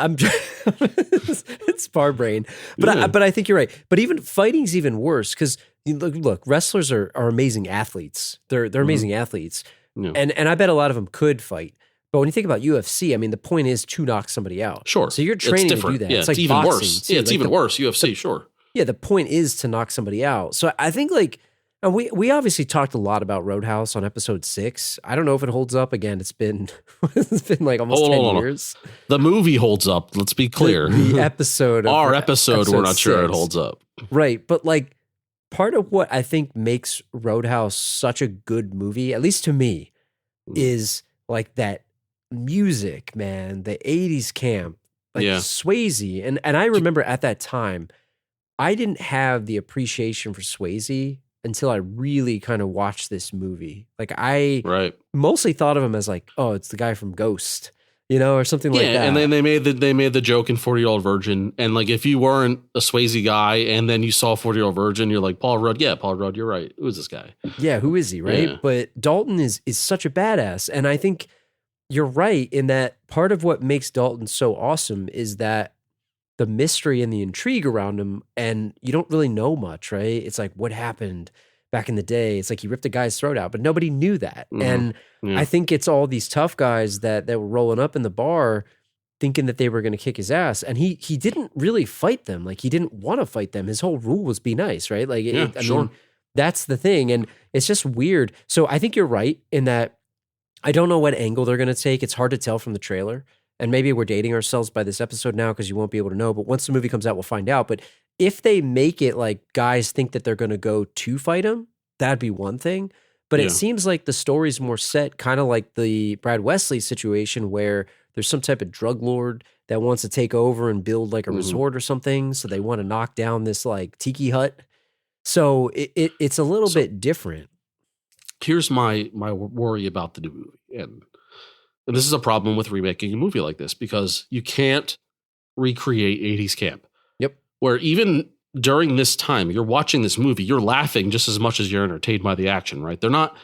Speaker 2: it's bar brain. But I think you're right. But even fighting's even worse because look, wrestlers are amazing athletes. They're amazing athletes. Yeah. And I bet a lot of them could fight. But when you think about UFC, I mean, the point is to knock somebody out.
Speaker 3: Sure.
Speaker 2: So you're training to do that.
Speaker 3: Yeah, it's even
Speaker 2: boxing,
Speaker 3: worse.
Speaker 2: too.
Speaker 3: Yeah, it's even worse. UFC, sure.
Speaker 2: Yeah, the point is to knock somebody out. So I think and we obviously talked a lot about Roadhouse on episode 6. I don't know if it holds up. Again, it's been almost 10 years.
Speaker 3: The movie holds up. Let's be clear.
Speaker 2: The episode.
Speaker 3: Our episode, we're not sure it holds up.
Speaker 2: Right. But part of what I think makes Roadhouse such a good movie, at least to me, is that music, man, the 80s camp, Swayze. And I remember at that time, I didn't have the appreciation for Swayze until I really kind of watched this movie. I mostly thought of him as oh, it's the guy from Ghost, or something like that.
Speaker 3: Yeah, and then they made the joke in 40-Year-Old Virgin. And if you weren't a Swayze guy and then you saw 40-Year-Old Virgin, you're like, Paul Rudd. Yeah, Paul Rudd, you're right. Who is this guy?
Speaker 2: Yeah, who is he, right? Yeah. But Dalton is such a badass. And I think you're right in that part of what makes Dalton so awesome is that the mystery and the intrigue around him, and you don't really know much, right? It's what happened back in the day. It's he ripped a guy's throat out, but nobody knew that. Mm-hmm. And I think it's all these tough guys that were rolling up in the bar thinking that they were going to kick his ass. And he didn't really fight them. He didn't want to fight them. His whole rule was be nice, right? I mean, that's the thing. And it's just weird. So I think you're right in that I don't know what angle they're going to take. It's hard to tell from the trailer. And maybe we're dating ourselves by this episode now because you won't be able to know. But once the movie comes out, we'll find out. But if they make it guys think that they're going to go to fight him, that'd be one thing. But it seems like the story's more set, kind of like the Brad Wesley situation where there's some type of drug lord that wants to take over and build a resort or something. So they want to knock down this tiki hut. So it's a little bit different.
Speaker 3: Here's my worry about the new movie. And this is a problem with remaking a movie like this because you can't recreate 80s camp.
Speaker 2: Yep. Where
Speaker 3: even during this time, you're watching this movie, you're laughing just as much as you're entertained by the action, right? They're not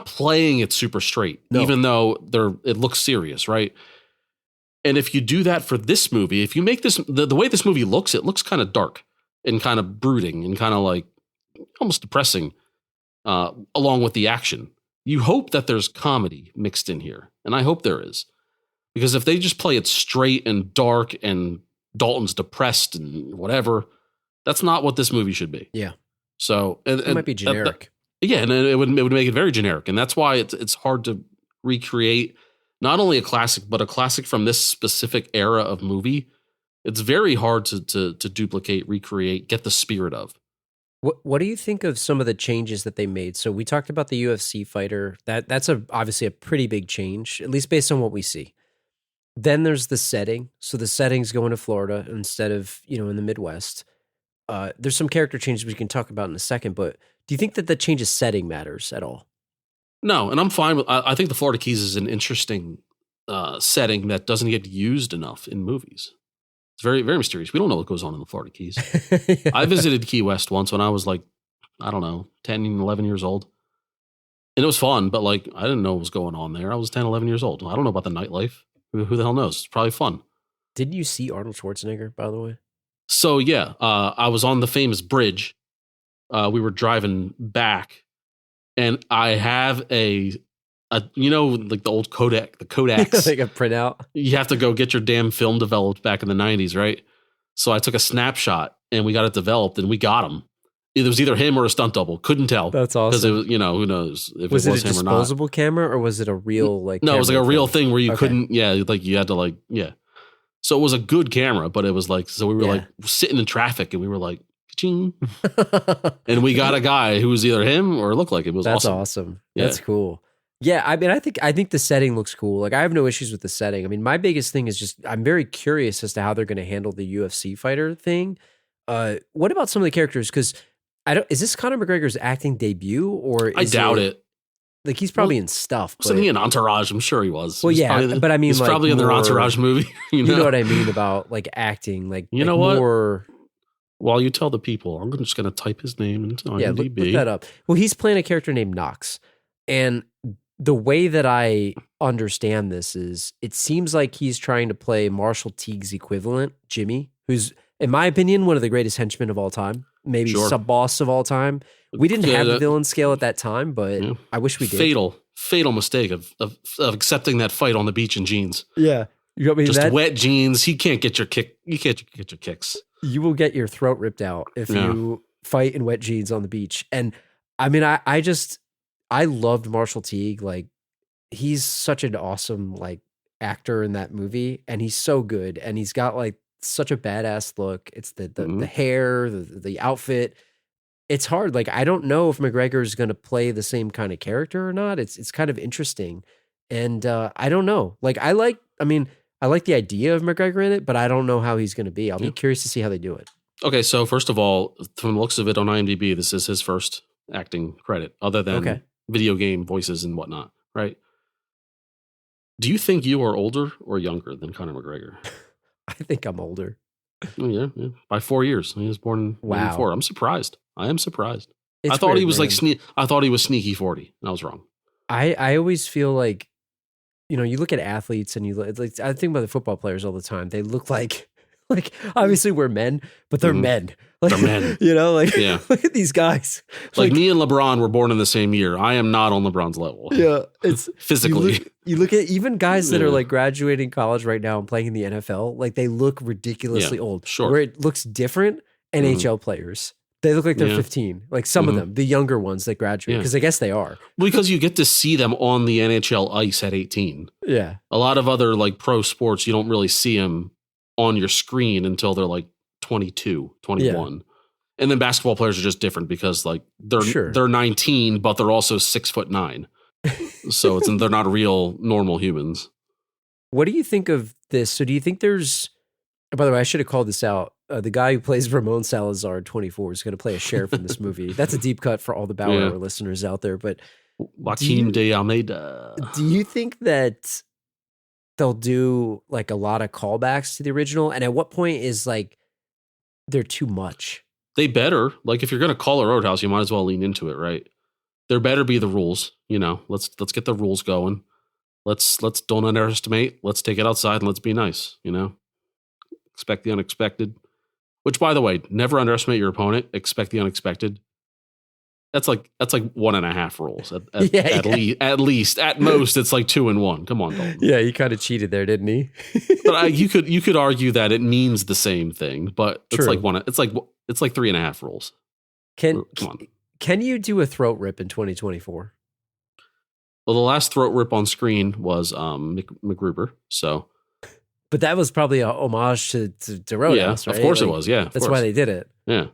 Speaker 3: playing it super straight, even though it looks serious, right? And if you do that for this movie, if you make this the way this movie looks, it looks kind of dark and kind of brooding and kind of almost depressing, along with the action. You hope that there's comedy mixed in here. And I hope there is. Because if they just play it straight and dark and Dalton's depressed and whatever, that's not what this movie should be.
Speaker 2: Yeah.
Speaker 3: So
Speaker 2: it might be generic.
Speaker 3: And it would make it very generic. And that's why it's hard to recreate not only a classic, but a classic from this specific era of movie. It's very hard to duplicate, recreate, get the spirit of.
Speaker 2: What do you think of some of the changes that they made? So we talked about the UFC fighter. That's obviously a pretty big change, at least based on what we see. Then there's the setting. So the setting's going to Florida instead of, in the Midwest. There's some character changes we can talk about in a second, but do you think that the change of setting matters at all?
Speaker 3: No, and I'm fine with. I think the Florida Keys is an interesting setting that doesn't get used enough in movies. It's very, very mysterious. We don't know what goes on in the Florida Keys. Yeah. I visited Key West once when I was like, I don't know, 10, 11 years old. And it was fun, but like, I didn't know what was going on there. I was 10, 11 years old. I don't know about the nightlife. Who the hell knows? It's probably fun.
Speaker 2: Did you see Arnold Schwarzenegger, by the way?
Speaker 3: So yeah, I was on the famous bridge. We were driving back, and I have like the old Kodak, the Kodaks.
Speaker 2: Like a printout.
Speaker 3: You have to go get your damn film developed back in the 90s, right? So I took a snapshot, and we got it developed, and we got him. It was either him or a stunt double. Couldn't tell.
Speaker 2: That's awesome.
Speaker 3: Because it was, who knows if
Speaker 2: was
Speaker 3: it was
Speaker 2: a
Speaker 3: him or not.
Speaker 2: Disposable camera, or was it a real
Speaker 3: No, it was like a real thing where you
Speaker 2: Okay.
Speaker 3: couldn't. Yeah, like you had to So it was a good camera, but it was like so we were like sitting in traffic and we were like, ka-ching. And we got a guy who was either him or looked like it. It was
Speaker 2: That's
Speaker 3: awesome.
Speaker 2: awesome.
Speaker 3: Yeah.
Speaker 2: That's cool. Yeah, I mean, I think the setting looks cool. Like, I have no issues with the setting. I mean, my biggest thing is just I'm very curious as to how they're going to handle the UFC fighter thing. What about some of the characters? Because is this Conor McGregor's acting debut, or
Speaker 3: I doubt it.
Speaker 2: Like, he's probably in stuff.
Speaker 3: Wasn't he in Entourage? I'm sure he was.
Speaker 2: Well, but I mean,
Speaker 3: he's
Speaker 2: like,
Speaker 3: probably in their Entourage movie. You know
Speaker 2: what I mean about like acting, like
Speaker 3: you know
Speaker 2: what?
Speaker 3: More, while you tell the people, I'm just going to type his name into IMDb.
Speaker 2: Yeah, look that up. Well, he's playing a character named Knox, and the way that I understand this is, it seems like he's trying to play Marshall Teague's equivalent, Jimmy, who's, in my opinion, one of the greatest henchmen of all time. Maybe sub-boss of all time. We didn't have the villain scale at that time, but I wish we did.
Speaker 3: Fatal mistake of accepting that fight on the beach in jeans.
Speaker 2: Yeah. You got me
Speaker 3: just wet jeans. He can't get your kick. You can't get your kicks.
Speaker 2: You will get your throat ripped out if you fight in wet jeans on the beach. And I mean, I loved Marshall Teague. Like, he's such an awesome like actor in that movie, and he's so good. And he's got like such a badass look. It's the hair, the outfit. It's hard. Like, I don't know if McGregor is going to play the same kind of character or not. It's kind of interesting. And I don't know. Like, I like the idea of McGregor in it, but I don't know how he's going to be. I'll be curious to see how they do it.
Speaker 3: Okay. So first of all, from the looks of it on IMDb, this is his first acting credit other than video game voices and whatnot. Right. Do you think you are older or younger than Conor McGregor?
Speaker 2: I think I'm older.
Speaker 3: Oh, yeah. By 4 years. He was born in 94. I'm surprised. I am surprised. I thought he was I thought he was sneaky 40. And I was wrong.
Speaker 2: I always feel like, you look at athletes and I think about the football players all the time. They look like obviously we're men, but they're men. Like,
Speaker 3: they're men.
Speaker 2: Look at these guys.
Speaker 3: Like me and LeBron were born in the same year. I am not on LeBron's level.
Speaker 2: Yeah. It's
Speaker 3: physically.
Speaker 2: You look at even guys that are like graduating college right now and playing in the NFL, like they look ridiculously old.
Speaker 3: Sure.
Speaker 2: Where it looks different, NHL players. They look like they're 15. Like some of them, the younger ones that graduate, because I guess they are.
Speaker 3: Because you get to see them on the NHL ice at 18.
Speaker 2: Yeah.
Speaker 3: A lot of other like pro sports, you don't really see them on your screen until they're like 22, 21. Yeah. And then basketball players are just different because like they're 19, but they're also 6'9". So they're not real normal humans.
Speaker 2: What do you think of this? So do you think there's, by the way, I should have called this out. The guy who plays Ramon Salazar in 24 is going to play a sheriff in this movie. That's a deep cut for all the Bow Hour listeners out there. But
Speaker 3: Joaquin de Almeida.
Speaker 2: Do you think that they'll do like a lot of callbacks to the original? And at what point is like they're too much?
Speaker 3: They better. Like, if you're going to call a Roadhouse, you might as well lean into it, right? There better be the rules. Let's get the rules going. Let's don't underestimate. Let's take it outside and let's be nice. Expect the unexpected. Which, by the way, never underestimate your opponent. Expect the unexpected. That's like 1.5 rules at least. At most, it's like 2 and 1. Come on, Dalton.
Speaker 2: Yeah, he kind of cheated there, didn't he?
Speaker 3: But you could argue that it means the same thing, but it's like 3.5 rules.
Speaker 2: Can you do a throat rip in 2024?
Speaker 3: Well, the last throat rip on screen was McGruber. So,
Speaker 2: but that was probably a homage to Roadhouse, right?
Speaker 3: Of course it was. Yeah,
Speaker 2: that's why they did it.
Speaker 3: Yeah.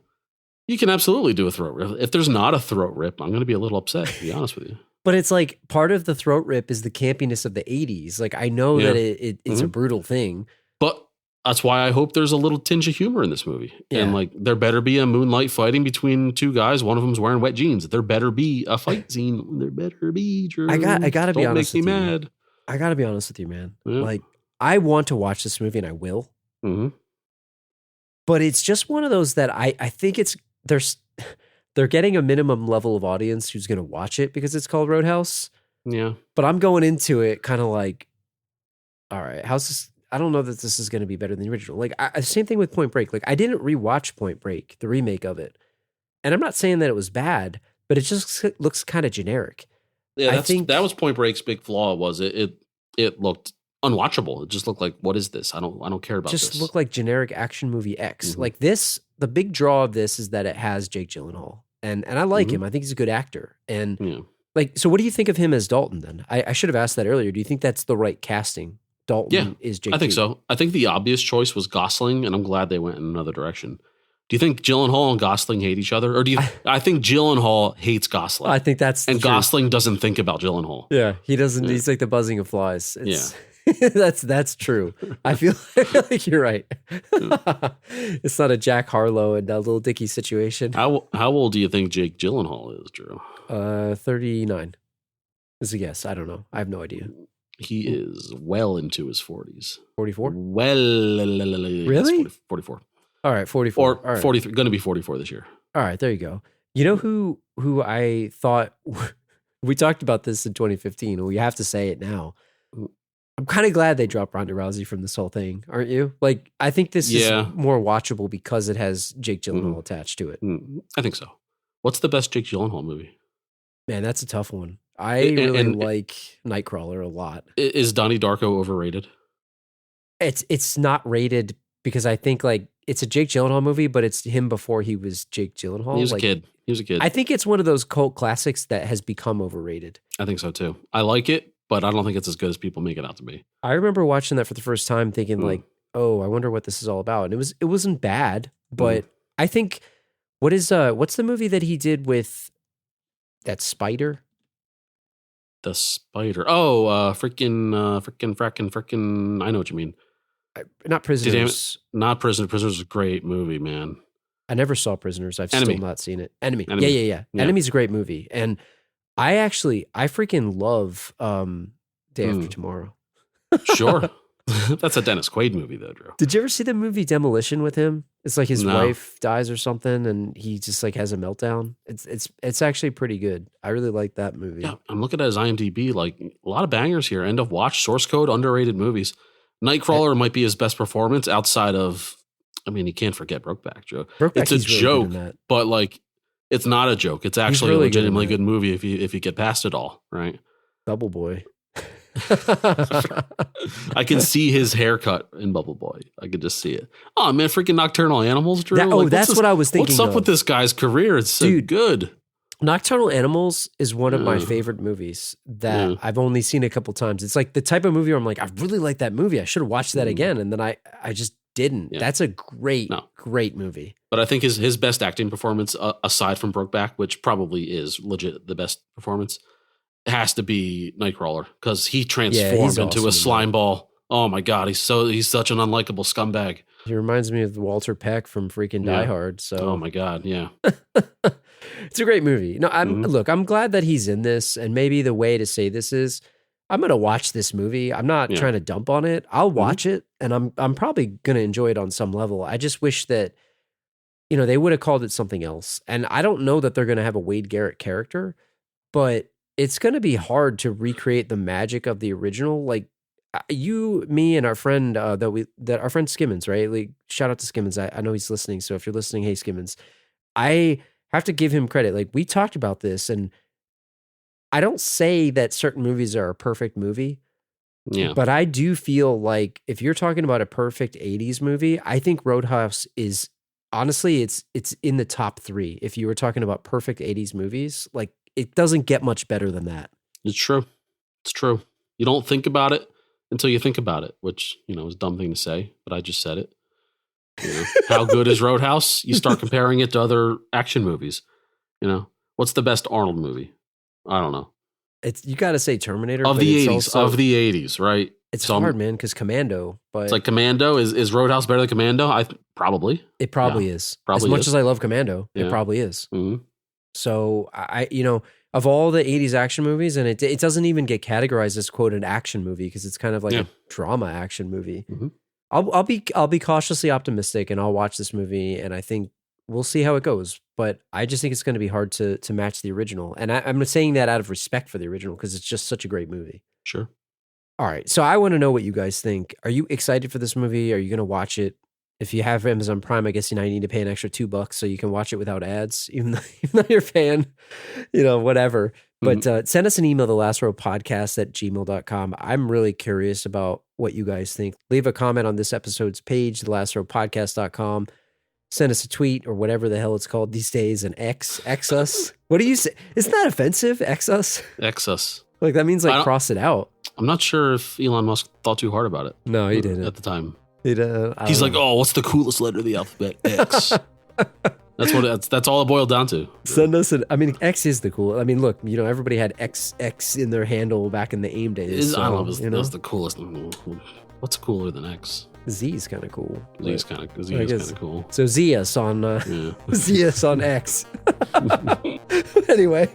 Speaker 3: You can absolutely do a throat rip. If there's not a throat rip, I'm going to be a little upset, to be honest with you.
Speaker 2: But it's like part of the throat rip is the campiness of the 80s. Like I know that it's a brutal thing.
Speaker 3: But that's why I hope there's a little tinge of humor in this movie.
Speaker 2: Yeah.
Speaker 3: And like there better be a moonlight fighting between two guys. One of them's wearing wet jeans. There better be a fight scene. There better be, Drew.
Speaker 2: I gotta be honest
Speaker 3: with you.
Speaker 2: Don't make me mad. I gotta be honest with you, man.
Speaker 3: Yeah.
Speaker 2: Like I want to watch this movie and I will.
Speaker 3: Mm-hmm.
Speaker 2: But it's just one of those that I think they're getting a minimum level of audience who's going to watch it because it's called Roadhouse.
Speaker 3: Yeah.
Speaker 2: But I'm going into it kind of like, all right, how's this? I don't know that this is going to be better than the original. Like, same thing with Point Break. Like, I didn't rewatch Point Break, the remake of it. And I'm not saying that it was bad, but it just looks kind of generic.
Speaker 3: Yeah, I think that was Point Break's big flaw. Was it looked unwatchable. It just looked like, what is this? I don't care about this.
Speaker 2: Just looked like generic action movie X. Like this, the big draw of this is that it has Jake Gyllenhaal. And I like him. I think he's a good actor. And like, so what do you think of him as Dalton then? I should have asked that earlier. Do you think that's the right casting? Dalton is Jake.
Speaker 3: I think so. I think the obvious choice was Gosling, and I'm glad they went in another direction. Do you think Gyllenhaal and Gosling hate each other? Or do you I think Gyllenhaal hates Gosling.
Speaker 2: I think that's
Speaker 3: and Gosling doesn't think about Gyllenhaal.
Speaker 2: Yeah, he doesn't. He's like the buzzing of flies. That's true. I feel like you're right. It's not a Jack Harlow and a Little Dicky situation.
Speaker 3: How old do you think Jake Gyllenhaal is, Drew?
Speaker 2: 39 is a guess. I don't know. I have no idea.
Speaker 3: He is well into his 40s.
Speaker 2: 44?
Speaker 3: Well,
Speaker 2: really?
Speaker 3: 44.
Speaker 2: All right, 44.
Speaker 3: Or 43. Going to be 44 this year.
Speaker 2: All right, there you go. You know who I thought we talked about this in 2015, and we have to say it now. I'm kind of glad they dropped Ronda Rousey from this whole thing, aren't you? Like, I think this is more watchable because it has Jake Gyllenhaal attached to it.
Speaker 3: I think so. What's the best Jake Gyllenhaal movie?
Speaker 2: Man, that's a tough one. I really like Nightcrawler a lot.
Speaker 3: Is Donnie Darko overrated?
Speaker 2: It's not rated because I think like it's a Jake Gyllenhaal movie, but it's him before he was Jake Gyllenhaal.
Speaker 3: He was a kid.
Speaker 2: I think it's one of those cult classics that has become overrated.
Speaker 3: I think so too. I like it, but I don't think it's as good as people make it out to be.
Speaker 2: I remember watching that for the first time thinking like, oh, I wonder what this is all about. And it wasn't bad, but I think what's the movie that he did with that spider?
Speaker 3: The spider. Oh, freaking, I know what you mean.
Speaker 2: Not Prisoners.
Speaker 3: Not Prisoners. Prisoners is a great movie, man.
Speaker 2: I never saw Prisoners. I've
Speaker 3: Enemy.
Speaker 2: still not seen it. Enemy. Yeah. Enemy's a great movie. And I freaking love Day After Tomorrow.
Speaker 3: Sure. That's a Dennis Quaid movie though, Drew.
Speaker 2: Did you ever see the movie Demolition with him? It's like his wife dies or something and he just like has a meltdown. It's actually pretty good. I really like that movie.
Speaker 3: Yeah, I'm looking at his IMDb, like a lot of bangers here. End of watch, Source Code, underrated movies. Nightcrawler might be his best performance outside of, I mean, you can't forget Brokeback, Joe. It's a joke, but like it's not a joke. It's actually really a legitimately good movie if you get past it all, right?
Speaker 2: Bubble Boy.
Speaker 3: I can see his haircut in Bubble Boy. I could just see it. Oh man, freaking Nocturnal Animals, Drew.
Speaker 2: That's what I was thinking.
Speaker 3: What's up with this guy's career? It's so good.
Speaker 2: Nocturnal Animals is one of my favorite movies that I've only seen a couple times. It's like the type of movie where I'm like, I really like that movie. I should have watched that again. And then I just didn't. Yeah. That's a great movie.
Speaker 3: But I think his best acting performance, aside from Brokeback, which probably is legit the best performance, has to be Nightcrawler because he transformed into a slime ball. Oh my God, he's such an unlikable scumbag.
Speaker 2: He reminds me of Walter Peck from freaking Die Hard. So
Speaker 3: oh my God, yeah.
Speaker 2: It's a great movie. No, I'm glad that he's in this, and maybe the way to say this is I'm gonna watch this movie. I'm not trying to dump on it. I'll watch it and I'm probably gonna enjoy it on some level. I just wish that, they would have called it something else. And I don't know that they're gonna have a Wade Garrett character, but it's going to be hard to recreate the magic of the original. Like you, me, and our friend our friend Skimmins, right? Like shout out to Skimmins. I know he's listening. So if you're listening, hey Skimmins, I have to give him credit. Like we talked about this, and I don't say that certain movies are a perfect movie.
Speaker 3: Yeah.
Speaker 2: But I do feel like if you're talking about a perfect 80s movie, I think Roadhouse is honestly, it's in the top 3. If you were talking about perfect 80s movies, like it doesn't get much better than that.
Speaker 3: It's true. It's true. You don't think about it until you think about it, which, is a dumb thing to say, but I just said it. How good is Roadhouse? You start comparing it to other action movies. What's the best Arnold movie? I don't know.
Speaker 2: It's you got to say Terminator
Speaker 3: of
Speaker 2: but
Speaker 3: the
Speaker 2: it's
Speaker 3: 80s,
Speaker 2: also-
Speaker 3: of the 80s, right?
Speaker 2: It's
Speaker 3: So
Speaker 2: hard, man, because Commando. But
Speaker 3: it's like Commando. Is Roadhouse better than Commando? Probably.
Speaker 2: it probably is.
Speaker 3: probably
Speaker 2: as much
Speaker 3: is.
Speaker 2: as I love Commando,
Speaker 3: Yeah.
Speaker 2: it probably is.
Speaker 3: Mhm.
Speaker 2: So of all the 80s action movies, and it doesn't even get categorized as quote an action movie because it's kind of like
Speaker 3: Yeah.
Speaker 2: a drama action movie.
Speaker 3: Mhm.
Speaker 2: I'll be cautiously optimistic and I'll watch this movie and I think we'll see how it goes. But I just think it's going to be hard to match the original. And I'm saying that out of respect for the original because it's just such a great movie.
Speaker 3: Sure.
Speaker 2: All right. So I want to know what you guys think. Are you excited for this movie? Are you going to watch it? If you have Amazon Prime, I guess you need to pay an extra $2 so you can watch it without ads, even though you're a fan, whatever. But send us an email, thelastropodcast@gmail.com. I'm really curious about what you guys think. Leave a comment on this episode's page, thelastropodcast.com. Send us a tweet or whatever the hell it's called these days, and X us. What do you say? Isn't that offensive? X us?
Speaker 3: X us.
Speaker 2: Like that means cross it out.
Speaker 3: I'm not sure if Elon Musk thought too hard about it.
Speaker 2: No, he didn't.
Speaker 3: At the time.
Speaker 2: He's
Speaker 3: like, oh, what's the coolest letter of the alphabet? X. That's all it boiled down to.
Speaker 2: Send us X is the cool. I mean, look, everybody had X in their handle back in the AIM days.
Speaker 3: I don't know if that's the coolest. What's cooler than X?
Speaker 2: Z is kind of cool.
Speaker 3: Z is kind of cool.
Speaker 2: So Z-us on Z-us on X. Anyway,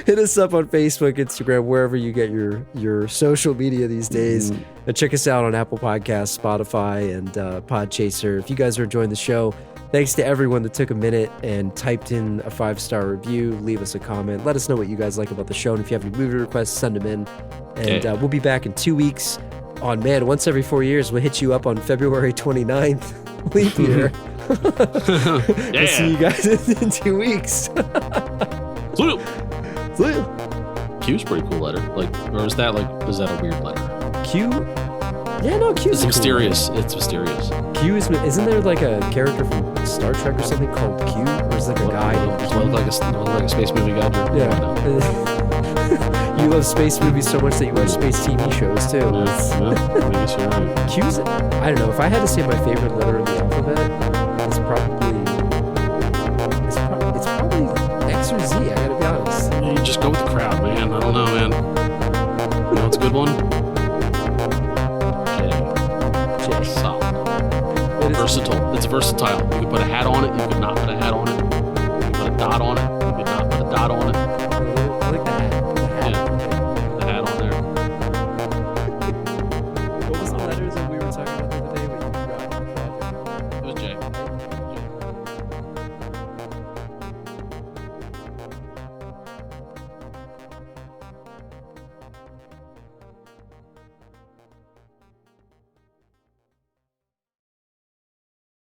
Speaker 2: hit us up on Facebook, Instagram, wherever you get your social media these days. And check us out on Apple Podcasts, Spotify, and Podchaser. If you guys are enjoying the show, thanks to everyone that took a minute and typed in a 5-star review. Leave us a comment. Let us know what you guys like about the show. And if you have any movie requests, send them in. And we'll be back in 2 weeks. Once every 4 years, we'll hit you up on February 29th. Leap year. We'll see you guys in 2 weeks.
Speaker 3: Q's pretty cool letter. Is that a weird letter?
Speaker 2: Q? Yeah, no, Q.
Speaker 3: It's mysterious. It's mysterious.
Speaker 2: Q isn't there like a character from Star Trek or something called Q? Or is it like a guy?
Speaker 3: Like a space movie guy.
Speaker 2: Yeah. You love space movies so much that you watch space TV shows too.
Speaker 3: I guess you're right.
Speaker 2: Q's. I don't know. If I had to say my favorite letter in the alphabet, it's probably X or Z. I gotta be honest.
Speaker 3: You just go with the crowd, man. I don't know, man. You know what's a good one? J. Solid. Versatile. It's versatile. You could put a hat on it. You could not put a hat on it. You could put a dot on it. You could not put a dot on it.